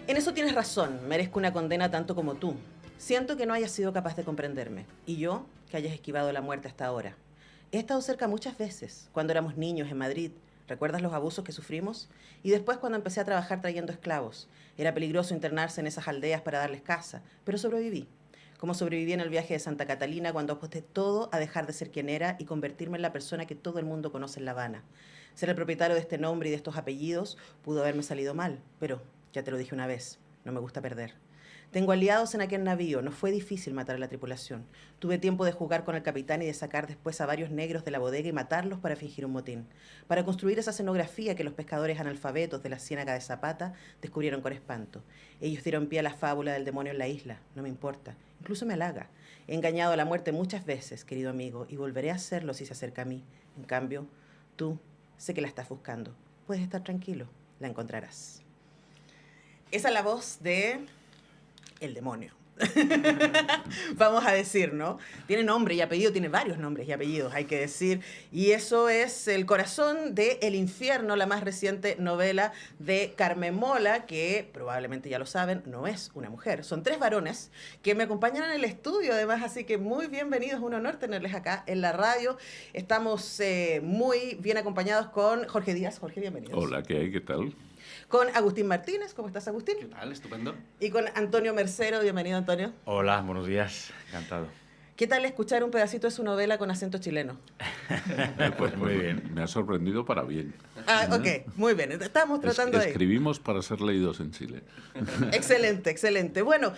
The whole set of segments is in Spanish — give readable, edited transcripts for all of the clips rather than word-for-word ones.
En eso tienes razón, merezco una condena tanto como tú. Siento que no hayas sido capaz de comprenderme, y yo que hayas esquivado la muerte hasta ahora. He estado cerca muchas veces, cuando éramos niños en Madrid. ¿Recuerdas los abusos que sufrimos? Y después cuando empecé a trabajar trayendo esclavos. Era peligroso internarse en esas aldeas para darles casa, pero sobreviví. Como sobreviví en el viaje de Santa Catalina cuando aposté todo a dejar de ser quien era y convertirme en la persona que todo el mundo conoce en La Habana. Ser el propietario de este nombre y de estos apellidos pudo haberme salido mal, pero ya te lo dije una vez, no me gusta perder. Tengo aliados en aquel navío, no fue difícil matar a la tripulación. Tuve tiempo de jugar con el capitán y de sacar después a varios negros de la bodega y matarlos para fingir un motín. Para construir esa escenografía que los pescadores analfabetos de la ciénaga de Zapata descubrieron con espanto. Ellos dieron pie a la fábula del demonio en la isla, no me importa, incluso me halaga. He engañado a la muerte muchas veces, querido amigo, y volveré a hacerlo si se acerca a mí. En cambio, tú, sé que la estás buscando. Puedes estar tranquilo, la encontrarás. Esa es la voz de el demonio. Vamos a decir, ¿no? Tiene nombre y apellido, tiene varios nombres y apellidos, hay que decir. Y eso es El corazón de El infierno, la más reciente novela de Carmen Mola, que probablemente ya lo saben, no es una mujer. Son 3 varones que me acompañan en el estudio, además, así que muy bienvenidos, un honor tenerles acá en la radio. Estamos muy bien acompañados con Jorge Díaz. Jorge, bienvenido. Hola, ¿qué hay? ¿Qué tal? Con Agustín Martínez. ¿Cómo estás, Agustín? ¿Qué tal? Estupendo. Y con Antonio Mercero. Bienvenido, Antonio. Hola, buenos días. Encantado. ¿Qué tal escuchar un pedacito de su novela con acento chileno? Pues muy bien. Me ha sorprendido para bien. Ok, muy bien. Estamos tratando de... Escribimos para ser leídos en Chile. Excelente, excelente. Bueno,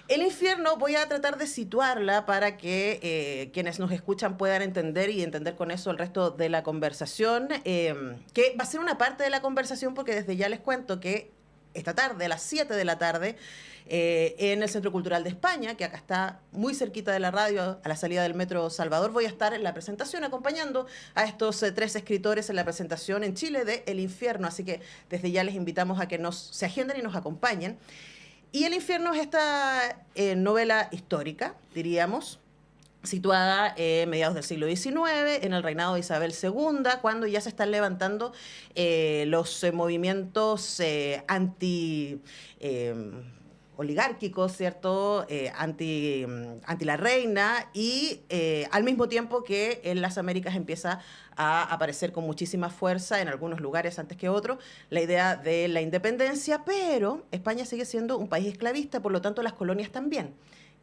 El infierno voy a tratar de situarla para que quienes nos escuchan puedan entender y entender con eso el resto de la conversación, que va a ser una parte de la conversación porque desde ya les cuento que esta tarde, a las 7 de la tarde, en el Centro Cultural de España, que acá está muy cerquita de la radio, a la salida del Metro Salvador, voy a estar en la presentación acompañando a estos 3 escritores en la presentación en Chile de El infierno, así que desde ya les invitamos a que se agenden y nos acompañen. Y El infierno es esta novela histórica, diríamos, situada en mediados del siglo XIX, en el reinado de Isabel II, cuando ya se están levantando los movimientos oligárquicos, ¿cierto? Anti la reina y al mismo tiempo que en las Américas empieza a aparecer con muchísima fuerza, en algunos lugares antes que otros, la idea de la independencia, pero España sigue siendo un país esclavista, por lo tanto las colonias también.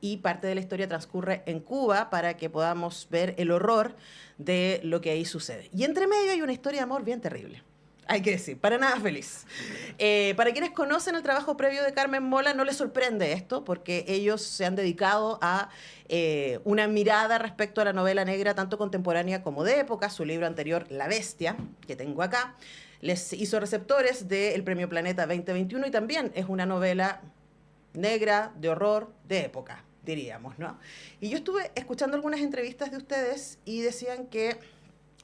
Y parte de la historia transcurre en Cuba para que podamos ver el horror de lo que ahí sucede. Y entre medio hay una historia de amor bien terrible. Hay que decir, para nada feliz. Para quienes conocen el trabajo previo de Carmen Mola, no les sorprende esto, porque ellos se han dedicado a una mirada respecto a la novela negra, tanto contemporánea como de época. Su libro anterior, La Bestia, que tengo acá, les hizo receptores del Premio Planeta 2021 y también es una novela negra, de horror, de época, diríamos, ¿no? Y yo estuve escuchando algunas entrevistas de ustedes y decían que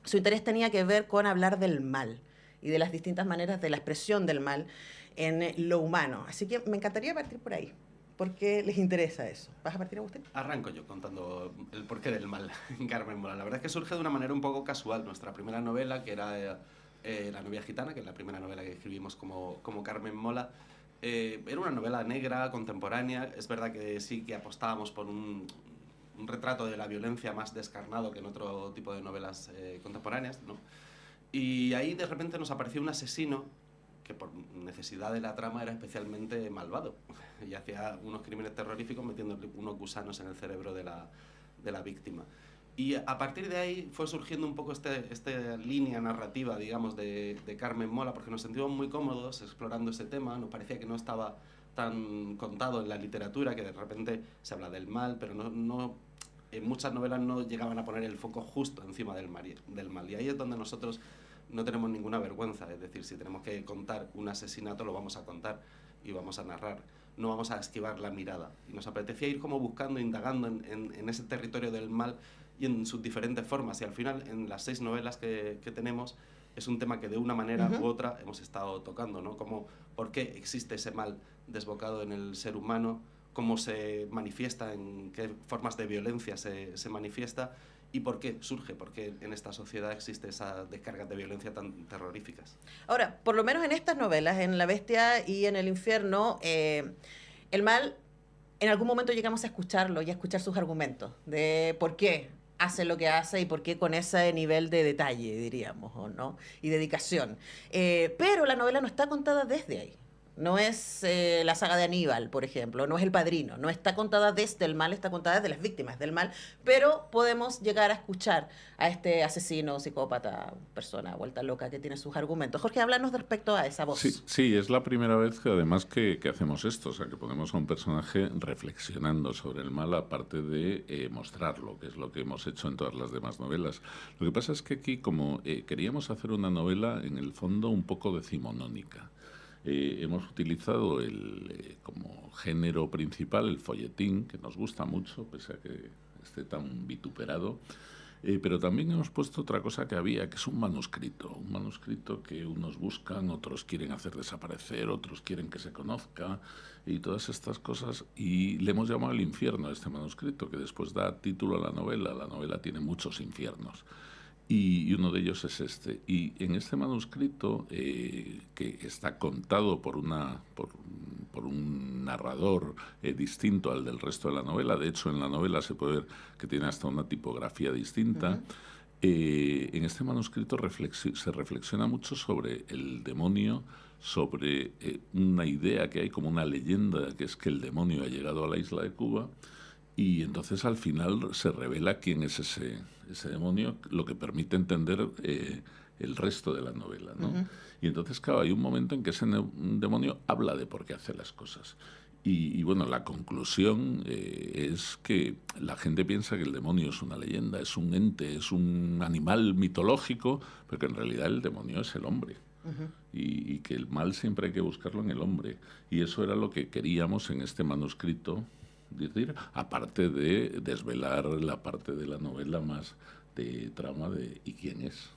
su interés tenía que ver con hablar del mal y de las distintas maneras de la expresión del mal en lo humano. Así que me encantaría partir por ahí, porque les interesa eso. ¿Vas a partir, Agustín? Arranco yo contando el porqué del mal en Carmen Mola. La verdad es que surge de una manera un poco casual. Nuestra primera novela, que era La novia gitana, que es la primera novela que escribimos como Carmen Mola, era una novela negra, contemporánea. Es verdad que sí que apostábamos por un retrato de la violencia más descarnado que en otro tipo de novelas contemporáneas, ¿no? Y ahí de repente nos apareció un asesino que por necesidad de la trama era especialmente malvado y hacía unos crímenes terroríficos metiendo unos gusanos en el cerebro de la víctima. Y a partir de ahí fue surgiendo un poco esta línea narrativa, digamos, de Carmen Mola, porque nos sentimos muy cómodos explorando ese tema. Nos parecía que no estaba tan contado en la literatura, que de repente se habla del mal, pero no en muchas novelas no llegaban a poner el foco justo encima del mal. Y ahí es donde nosotros no tenemos ninguna vergüenza. Es decir, si tenemos que contar un asesinato, lo vamos a contar y vamos a narrar. No vamos a esquivar la mirada. Y nos apetecía ir como buscando, indagando en ese territorio del mal y en sus diferentes formas. Y al final, en las 6 novelas que tenemos, es un tema que de una manera u otra hemos estado tocando, ¿no? Como por qué existe ese mal desbocado en el ser humano, cómo se manifiesta, en qué formas de violencia se manifiesta ¿Y por qué surge? ¿Por qué en esta sociedad existe esa descarga de violencia tan terroríficas? Ahora, por lo menos en estas novelas, en La Bestia y en El Infierno, el mal, en algún momento llegamos a escucharlo y a escuchar sus argumentos de por qué hace lo que hace y por qué con ese nivel de detalle, diríamos, ¿o no? Y dedicación. Pero la novela no está contada desde ahí. No es la saga de Aníbal, por ejemplo, no es El Padrino, no está contada desde el mal, está contada desde las víctimas del mal, pero podemos llegar a escuchar a este asesino, psicópata, persona vuelta loca que tiene sus argumentos. Jorge, háblanos respecto a esa voz. Sí, es la primera vez que además que hacemos esto, o sea, que ponemos a un personaje reflexionando sobre el mal, aparte de mostrarlo, que es lo que hemos hecho en todas las demás novelas. Lo que pasa es que aquí, como queríamos hacer una novela, en el fondo, un poco decimonónica. Hemos utilizado como género principal el folletín, que nos gusta mucho, pese a que esté tan vituperado, pero también hemos puesto otra cosa que había, que es un manuscrito que unos buscan, otros quieren hacer desaparecer, otros quieren que se conozca, y todas estas cosas, y le hemos llamado El Infierno a este manuscrito, que después da título a la novela. La novela tiene muchos infiernos. Y uno de ellos es este. Y en este manuscrito, que está contado por un narrador distinto al del resto de la novela, de hecho en la novela se puede ver que tiene hasta una tipografía distinta, en este manuscrito se reflexiona mucho sobre el demonio, sobre una idea que hay como una leyenda, que es que el demonio ha llegado a la isla de Cuba. Y entonces al final se revela quién es ese demonio, lo que permite entender el resto de la novela, ¿no? Y entonces, claro, hay un momento en que ese demonio habla de por qué hace las cosas. Y bueno, la conclusión es que la gente piensa que el demonio es una leyenda, es un ente, es un animal mitológico, pero que en realidad el demonio es el hombre. Y que el mal siempre hay que buscarlo en el hombre. Y eso era lo que queríamos en este manuscrito decir, aparte de desvelar la parte de la novela más de trama de ¿y quién es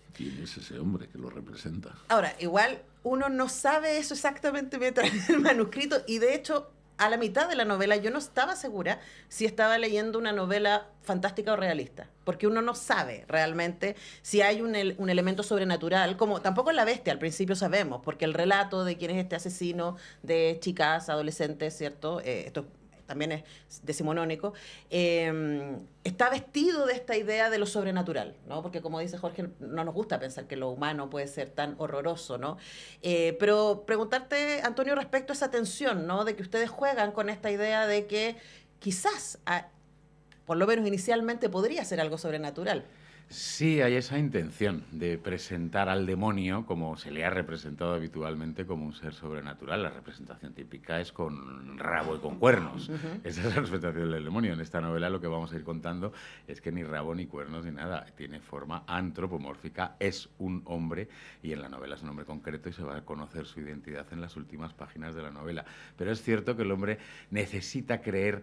ese hombre que lo representa? Ahora, igual uno no sabe eso exactamente mientras lee el manuscrito, y de hecho a la mitad de la novela yo no estaba segura si estaba leyendo una novela fantástica o realista, porque uno no sabe realmente si hay un elemento sobrenatural, como tampoco en La Bestia al principio sabemos, porque el relato de quién es este asesino de chicas, adolescentes, ¿cierto? Esto también es decimonónico, está vestido de esta idea de lo sobrenatural, ¿no? Porque como dice Jorge, no nos gusta pensar que lo humano puede ser tan horroroso, ¿no? Pero preguntarte, Antonio, respecto a esa tensión, ¿no? De que ustedes juegan con esta idea de que quizás, por lo menos inicialmente, podría ser algo sobrenatural. Sí, hay esa intención de presentar al demonio como se le ha representado habitualmente, como un ser sobrenatural. La representación típica es con rabo y con cuernos. Esa es la representación del demonio. En esta novela lo que vamos a ir contando es que ni rabo ni cuernos ni nada. Tiene forma antropomórfica, es un hombre, y en la novela es un hombre concreto y se va a conocer su identidad en las últimas páginas de la novela. Pero es cierto que el hombre necesita creer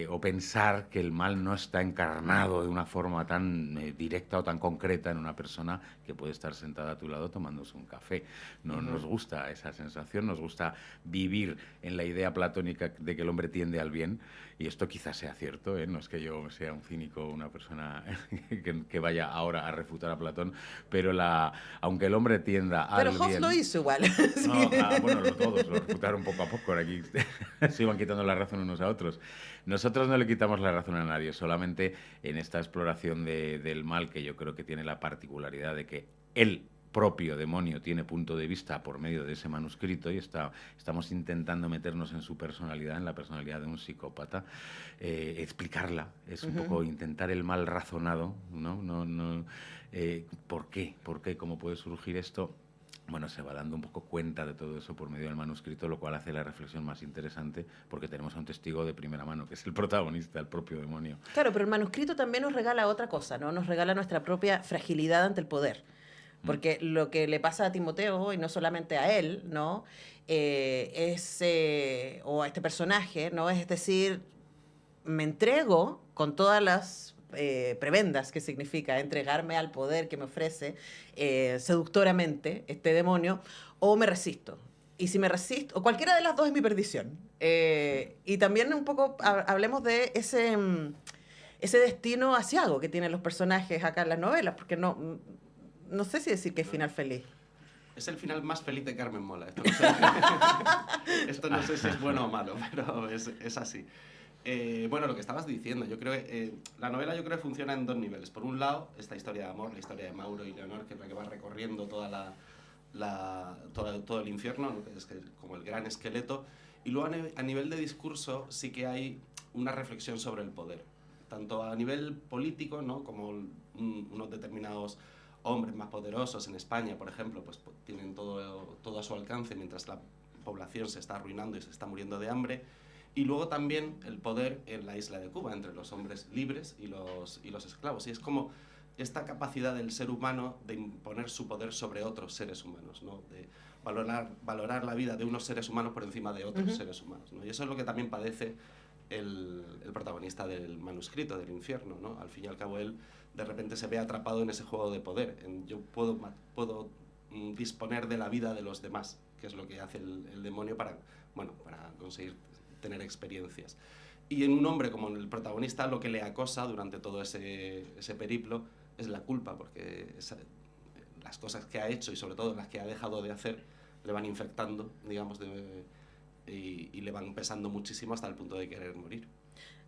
o pensar que el mal no está encarnado de una forma tan directa o tan concreta en una persona que puede estar sentada a tu lado tomándose un café. No nos gusta esa sensación, nos gusta vivir en la idea platónica de que el hombre tiende al bien, y esto quizás sea cierto, no es que yo sea un cínico, una persona que vaya ahora a refutar a Platón, pero aunque el hombre tienda al bien... Pero Hobbes lo hizo igual. No, bueno, todos lo refutaron poco a poco, aquí se iban quitando la razón unos a otros. Nosotros no le quitamos la razón a nadie, solamente en esta exploración del mal, que yo creo que tiene la particularidad de que el propio demonio tiene punto de vista por medio de ese manuscrito, y estamos intentando meternos en su personalidad, en la personalidad de un psicópata, explicarla, es un poco intentar el mal razonado, ¿no? ¿Por qué? ¿Cómo puede surgir esto? Bueno, se va dando un poco cuenta de todo eso por medio del manuscrito, lo cual hace la reflexión más interesante, porque tenemos a un testigo de primera mano, que es el protagonista, el propio demonio. Claro, pero el manuscrito también nos regala otra cosa, ¿no? Nos regala nuestra propia fragilidad ante el poder. Porque lo que le pasa a Timoteo, y no solamente a él, ¿no? O a este personaje, ¿no? Es decir, me entrego con todas las prebendas que significa entregarme al poder que me ofrece seductoramente este demonio, o me resisto. Y si me resisto, o cualquiera de las dos es mi perdición. Y también un poco hablemos de ese ese destino aciago que tienen los personajes acá en las novelas, porque no sé si decir que es final feliz. Es el final más feliz de Carmen Mola. Esto no sé si es bueno o malo, pero es así. Bueno, lo que estabas diciendo, yo creo que la novela yo creo que funciona en dos niveles. Por un lado, esta historia de amor, la historia de Mauro y Leonor, que es la que va recorriendo todo el infierno, ¿no? Que es como el gran esqueleto. Y luego a nivel de discurso sí que hay una reflexión sobre el poder. Tanto a nivel político, ¿no? Como unos determinados hombres más poderosos en España, por ejemplo, pues tienen todo a su alcance mientras la población se está arruinando y se está muriendo de hambre. Y luego también el poder en la isla de Cuba, entre los hombres libres y los esclavos. Y es como esta capacidad del ser humano de imponer su poder sobre otros seres humanos, ¿no? De valorar la vida de unos seres humanos por encima de otros seres humanos, ¿no? Y eso es lo que también padece el protagonista del manuscrito, del infierno, ¿no? Al fin y al cabo, él de repente se ve atrapado en ese juego de poder. Yo puedo disponer de la vida de los demás, que es lo que hace el demonio para conseguir tener experiencias. Y en un hombre como el protagonista, lo que le acosa durante todo ese periplo es la culpa, porque las cosas que ha hecho y sobre todo las que ha dejado de hacer le van infectando, digamos, y le van pesando muchísimo hasta el punto de querer morir.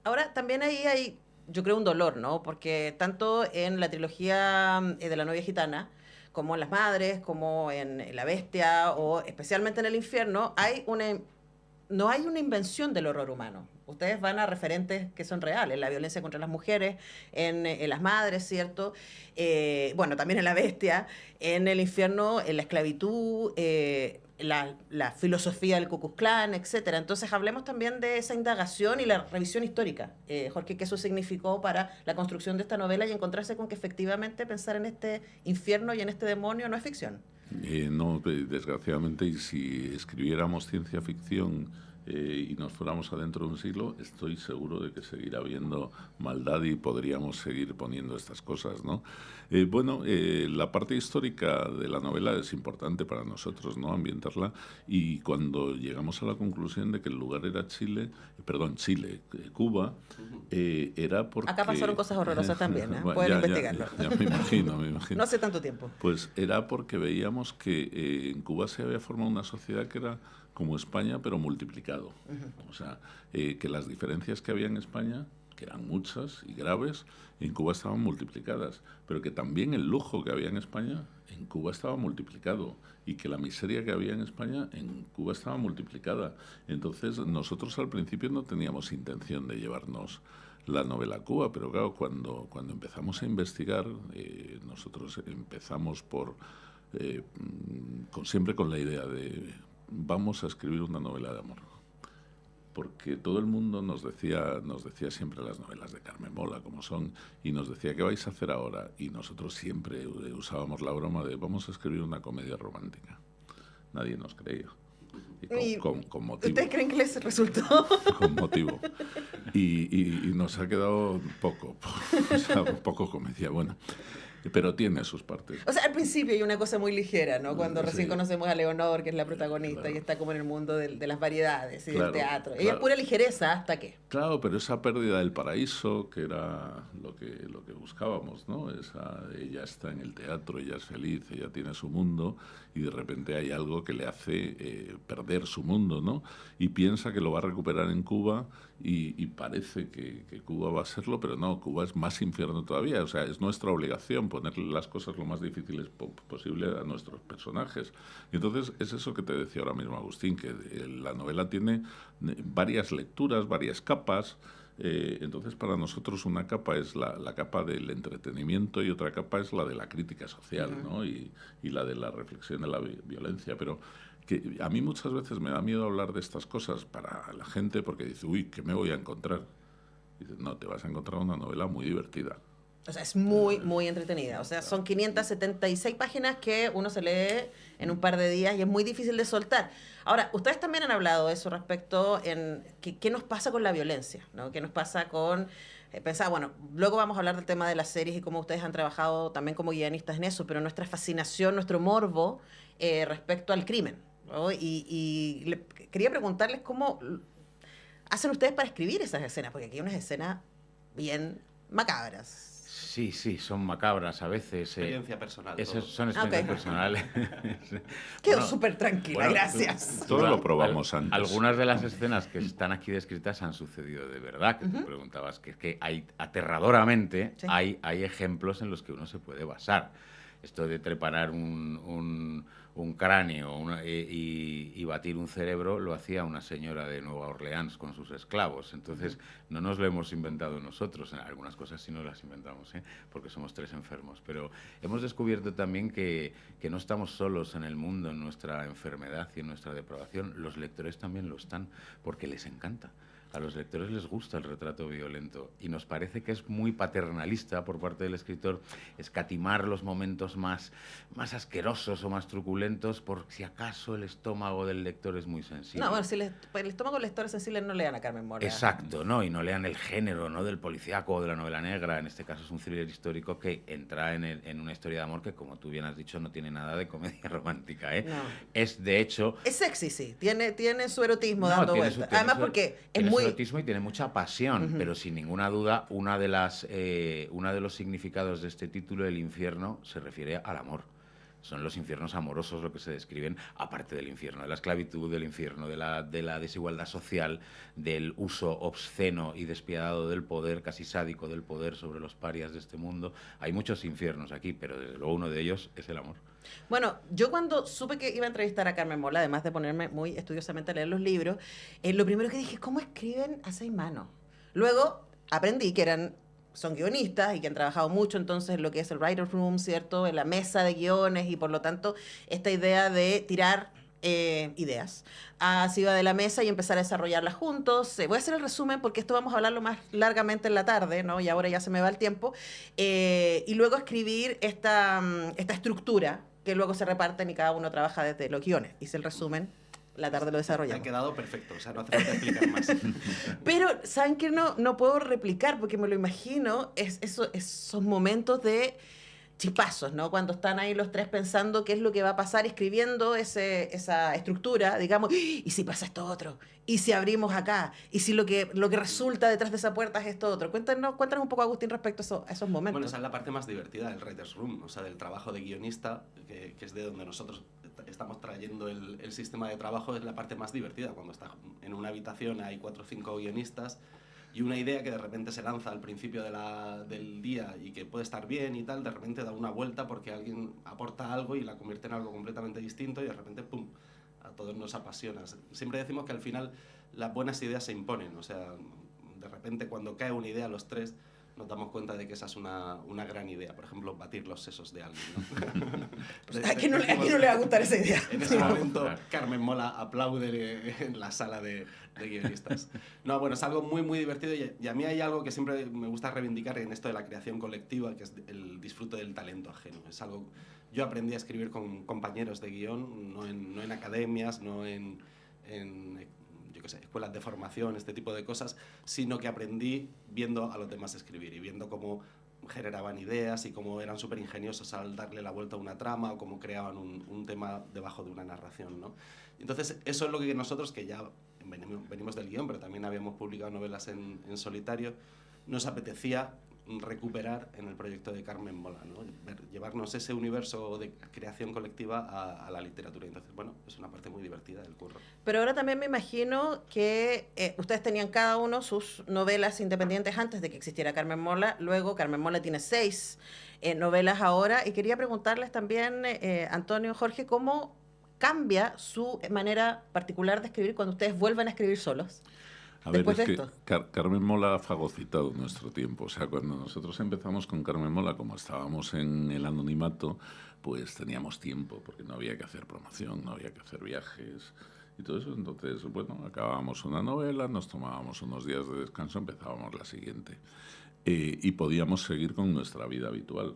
Ahora, también ahí hay, yo creo, un dolor, ¿no? Porque tanto en la trilogía de La novia gitana, como en Las madres, como en La bestia, o especialmente en El infierno, no hay una invención del horror humano. Ustedes van a referentes que son reales, la violencia contra las mujeres, en Las madres, ¿cierto? Bueno, también en La bestia, en El infierno, en la esclavitud, la filosofía del Ku Klux Klan, etc. Entonces hablemos también de esa indagación y la revisión histórica. Jorge, ¿qué eso significó para la construcción de esta novela y encontrarse con que efectivamente pensar en este infierno y en este demonio no es ficción? No, desgraciadamente, y si escribiéramos ciencia ficción y nos fuéramos adentro de un siglo, estoy seguro de que seguirá habiendo maldad y podríamos seguir poniendo estas cosas, ¿no? La parte histórica de la novela es importante para nosotros, ¿no? Ambientarla, y cuando llegamos a la conclusión de que el lugar era Cuba, era porque... Acá pasaron cosas horrorosas también, ¿eh? Pueden investigarlo. Ya me imagino. No hace tanto tiempo. Pues era porque veíamos que en Cuba se había formado una sociedad que era como España, pero multiplicado. O sea, que las diferencias que había en España, que eran muchas y graves, en Cuba estaban multiplicadas, pero que también el lujo que había en España, en Cuba estaba multiplicado, y que la miseria que había en España, en Cuba estaba multiplicada. Entonces, nosotros al principio no teníamos intención de llevarnos la novela a Cuba, pero claro, cuando empezamos a investigar, nosotros empezamos siempre con la idea de vamos a escribir una novela de amor, porque todo el mundo nos decía siempre las novelas de Carmen Mola como son, y nos decía, ¿qué vais a hacer ahora? Y nosotros siempre usábamos la broma de vamos a escribir una comedia romántica. Nadie nos creía. Y con motivo. ¿Ustedes creen que les resultó? Con motivo. Y nos ha quedado poco comedia, bueno. Pero tiene sus partes. O sea, al principio hay una cosa muy ligera, ¿no? Cuando recién conocemos a Leonor, que es la protagonista, claro. Y está como en el mundo de las variedades y Claro, del teatro. claro. Ella es pura ligereza, ¿hasta qué? Claro, pero esa pérdida del paraíso, que era lo que buscábamos, ¿no? Ella está en el teatro, ella es feliz, ella tiene su mundo, y de repente hay algo que le hace perder su mundo, ¿no? Y piensa que lo va a recuperar en Cuba, y parece que Cuba va a serlo, pero no, Cuba es más infierno todavía. O sea, es nuestra obligación ponerle las cosas lo más difíciles posible a nuestros personajes. Y entonces es eso que te decía ahora mismo Agustín, que la novela tiene varias lecturas, varias capas. Entonces para nosotros una capa es la capa del entretenimiento y otra capa es la de la crítica social, ¿no? Y la de la reflexión de la violencia. Pero que a mí muchas veces me da miedo hablar de estas cosas para la gente, porque dice, uy, ¿qué me voy a encontrar? Y dices, no, te vas a encontrar una novela muy divertida. O sea, es muy, muy entretenida. O sea, son 576 páginas que uno se lee en un par de días y es muy difícil de soltar. Ahora, ustedes también han hablado de eso respecto en qué nos pasa con la violencia, ¿no? ¿Qué nos pasa con... bueno, luego vamos a hablar del tema de las series y cómo ustedes han trabajado también como guionistas en eso, pero nuestra fascinación, nuestro morbo respecto al crimen, ¿no? Quería preguntarles cómo hacen ustedes para escribir esas escenas, porque aquí hay unas escenas bien macabras. Sí, son macabras a veces. Experiencia personal. Esas todo. son experiencias Ok. personales. Quedo Bueno, súper tranquila, gracias. Todo lo probamos antes. Algunas de las escenas que están aquí descritas han sucedido de verdad, que tú preguntabas, que es que hay, aterradoramente, Sí. hay ejemplos en los que uno se puede basar. Esto de preparar un cráneo y batir un cerebro lo hacía una señora de Nueva Orleans con sus esclavos. Entonces, no nos lo hemos inventado nosotros. En algunas cosas sí nos las inventamos, porque somos 3 enfermos. Pero hemos descubierto también que no estamos solos en el mundo, en nuestra enfermedad y en nuestra depravación. Los lectores también lo están, porque les encanta. A los lectores les gusta el retrato violento y nos parece que es muy paternalista por parte del escritor escatimar los momentos más asquerosos o más truculentos por si acaso el estómago del lector es muy sensible. No, bueno, si el estómago del lector es sensible, no lean a Carmen Mola. Exacto, ¿no? Y no lean el género, ¿no? Del policíaco o de la novela negra. En este caso es un thriller histórico que entra en una historia de amor que, como tú bien has dicho, no tiene nada de comedia romántica, ¿eh? No. Es, de hecho... Es sexy, sí. Tiene su erotismo No, dando tiene vueltas. su- tiene Además, su- porque es tiene muy... su erotismo y tiene mucha pasión, pero sin ninguna duda, uno de los significados de este título, el infierno, se refiere al amor. Son los infiernos amorosos lo que se describen, aparte del infierno de la esclavitud, del infierno de la desigualdad social, del uso obsceno y despiadado del poder, casi sádico del poder sobre los parias de este mundo. Hay muchos infiernos aquí, pero desde luego uno de ellos es el amor. Bueno, yo cuando supe que iba a entrevistar a Carmen Mola, además de ponerme muy estudiosamente a leer los libros, lo primero que dije, ¿cómo escriben a 6 manos? Luego aprendí que son guionistas y que han trabajado mucho entonces en lo que es el writer's room, ¿cierto? En la mesa de guiones y por lo tanto esta idea de tirar ideas arriba de la mesa y empezar a desarrollarlas juntos. Voy a hacer el resumen porque esto vamos a hablarlo más largamente en la tarde, ¿no? Y ahora ya se me va el tiempo. Y luego escribir esta estructura que luego se reparten y cada uno trabaja desde los guiones. Hice el resumen, la tarde lo Te ha desarrollamos. quedado perfecto, o sea, no hace falta explicar más. Pero, ¿saben qué? No puedo replicar porque me lo imagino, esos momentos de chispazos, ¿no? Cuando están ahí los 3 pensando qué es lo que va a pasar, escribiendo esa estructura, digamos, ¿y si pasa esto otro? ¿Y si abrimos acá? ¿Y si lo que resulta detrás de esa puerta es esto otro? Cuéntanos un poco, Agustín, respecto a esos momentos. Bueno, esa es la parte más divertida del writer's room, o sea, del trabajo de guionista, que es de donde nosotros estamos trayendo el sistema de trabajo, es la parte más divertida, cuando estás en una habitación, hay 4 o 5 guionistas, y una idea que de repente se lanza al principio del día y que puede estar bien y tal, de repente da una vuelta porque alguien aporta algo y la convierte en algo completamente distinto y de repente, ¡pum!, a todos nos apasiona. Siempre decimos que al final las buenas ideas se imponen, o sea, de repente cuando cae una idea a los 3 nos damos cuenta de que esa es una gran idea. Por ejemplo, batir los sesos de alguien, ¿no? ¿A quién no le va a gustar esa idea? En ese momento, Carmen Mola aplaude en la sala de guionistas. No, bueno, es algo muy, muy divertido y a mí hay algo que siempre me gusta reivindicar en esto de la creación colectiva, que es el disfrute del talento ajeno. Es algo... Yo aprendí a escribir con compañeros de guión, no en academias, no en yo qué sé, escuelas de formación, este tipo de cosas, sino que aprendí viendo a los demás escribir y viendo cómo generaban ideas y cómo eran súper ingeniosos al darle la vuelta a una trama o cómo creaban un tema debajo de una narración, ¿no? Entonces, eso es lo que nosotros, que ya venimos del guión, pero también habíamos publicado novelas en solitario, nos apetecía recuperar en el proyecto de Carmen Mola, ¿no? Llevarnos ese universo de creación colectiva a la literatura. Entonces, bueno, es una parte muy divertida del curro. Pero ahora también me imagino que ustedes tenían cada uno sus novelas independientes antes de que existiera Carmen Mola. Luego Carmen Mola tiene 6 novelas ahora. Y quería preguntarles también, Antonio, Jorge, ¿cómo cambia su manera particular de escribir cuando ustedes vuelven a escribir solos? A ver, Después es de que esto. Carmen Mola ha fagocitado nuestro tiempo. O sea, cuando nosotros empezamos con Carmen Mola, como estábamos en el anonimato, pues teníamos tiempo, porque no había que hacer promoción, no había que hacer viajes y todo eso. Entonces, bueno, acabábamos una novela, nos tomábamos unos días de descanso, empezábamos la siguiente. Y podíamos seguir con nuestra vida habitual.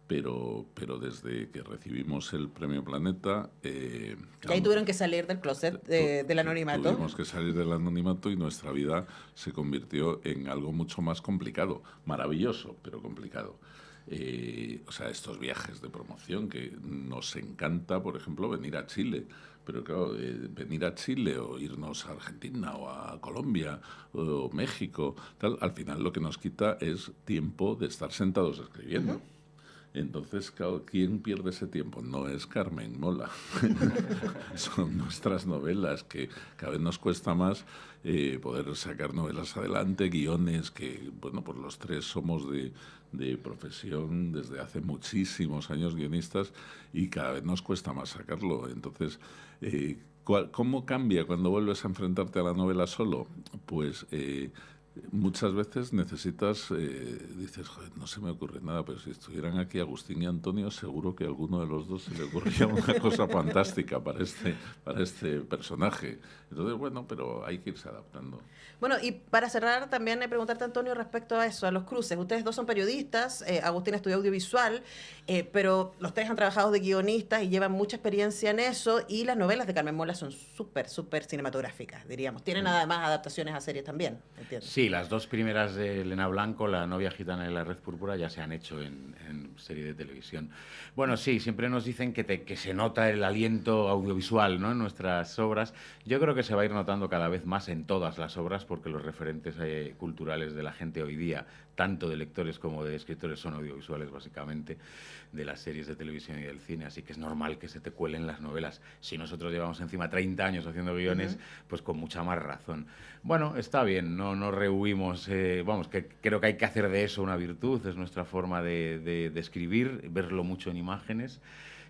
Pero desde que recibimos el Premio Planeta... Y ahí tuvieron que salir del closet del anonimato. Tuvimos que salir del anonimato y nuestra vida se convirtió en algo mucho más complicado. Maravilloso, pero complicado. o sea, estos viajes de promoción que nos encanta, por ejemplo, venir a Chile. Pero claro, venir a Chile o irnos a Argentina o a Colombia o México, tal, al final lo que nos quita es tiempo de estar sentados escribiendo. Entonces, claro, ¿quién pierde ese tiempo? No es Carmen Mola. Son nuestras novelas, que cada vez nos cuesta más poder sacar novelas adelante, guiones que, bueno, pues los tres somos de profesión desde hace muchísimos años guionistas y cada vez nos cuesta más sacarlo. Entonces, ¿cómo cambia cuando vuelves a enfrentarte a la novela solo? Pues muchas veces necesitas, dices, joder, no se me ocurre nada, pero si estuvieran aquí Agustín y Antonio, seguro que a alguno de los dos se le ocurría una cosa fantástica para este personaje. Entonces, bueno, pero hay que irse adaptando. Bueno, y para cerrar, también preguntarte, Antonio, respecto a eso, a los cruces. Ustedes dos son periodistas, Agustín estudió audiovisual, pero los tres han trabajado de guionistas y llevan mucha experiencia en eso, y las novelas de Carmen Mola son súper cinematográficas, diríamos. Tienen además adaptaciones a series también, ¿entiendes? Sí, las dos primeras de Elena Blanco, La novia gitana y La red púrpura, ya se han hecho en serie de televisión. Bueno, sí, siempre nos dicen que se nota el aliento audiovisual, ¿no?, en nuestras obras. Yo creo que se va a ir notando cada vez más en todas las obras, porque los referentes culturales de la gente hoy día, tanto de lectores como de escritores, son audiovisuales, básicamente, de las series de televisión y del cine, así que es normal que se te cuelen las novelas. Si nosotros llevamos encima 30 años haciendo guiones, pues con mucha más razón. Bueno, está bien, no rehuimos, vamos, que creo que hay que hacer de eso una virtud, es nuestra forma de escribir, verlo mucho en imágenes,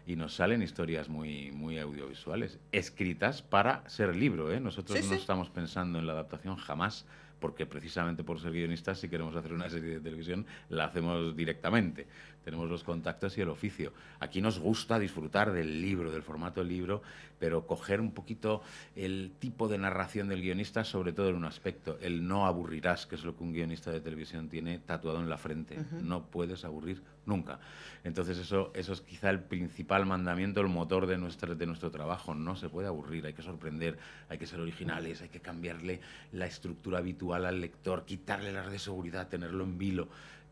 y nos salen historias muy audiovisuales, escritas para ser libro, ¿eh? Nosotros no estamos pensando en la adaptación jamás, porque precisamente por ser guionistas, si queremos hacer una serie de televisión, la hacemos directamente. Tenemos los contactos y el oficio. Aquí nos gusta disfrutar del libro, del formato del libro, pero coger un poquito el tipo de narración del guionista, sobre todo en un aspecto, el no aburrirás, que es lo que un guionista de televisión tiene tatuado en la frente. No puedes aburrir nunca. Entonces eso es quizá el principal mandamiento, el motor de nuestro trabajo. No se puede aburrir, hay que sorprender, hay que ser originales, hay que cambiarle la estructura habitual al lector, quitarle las de seguridad, tenerlo en vilo.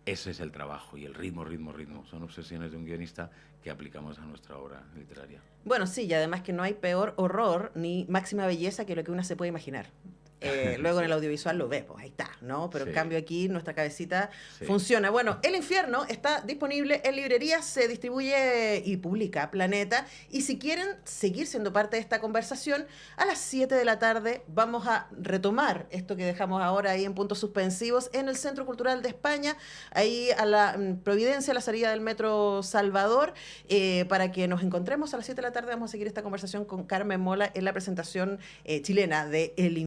Ese es el trabajo, y el ritmo. Son obsesiones de un guionista que aplicamos a nuestra obra literaria. Bueno, sí, y además que no hay peor horror ni máxima belleza que lo que uno se puede imaginar. Luego en el audiovisual lo ve, pues ahí está, ¿no? Pero en cambio aquí nuestra cabecita funciona. Bueno, El infierno está disponible en librerías, se distribuye y publica Planeta. Y si quieren seguir siendo parte de esta conversación, a las 7 de la tarde vamos a retomar esto que dejamos ahora ahí en puntos suspensivos en el Centro Cultural de España, ahí a la Providencia, a la salida del Metro Salvador, para que nos encontremos a las 7 de la tarde. Vamos a seguir esta conversación con Carmen Mola en la presentación chilena de El infierno.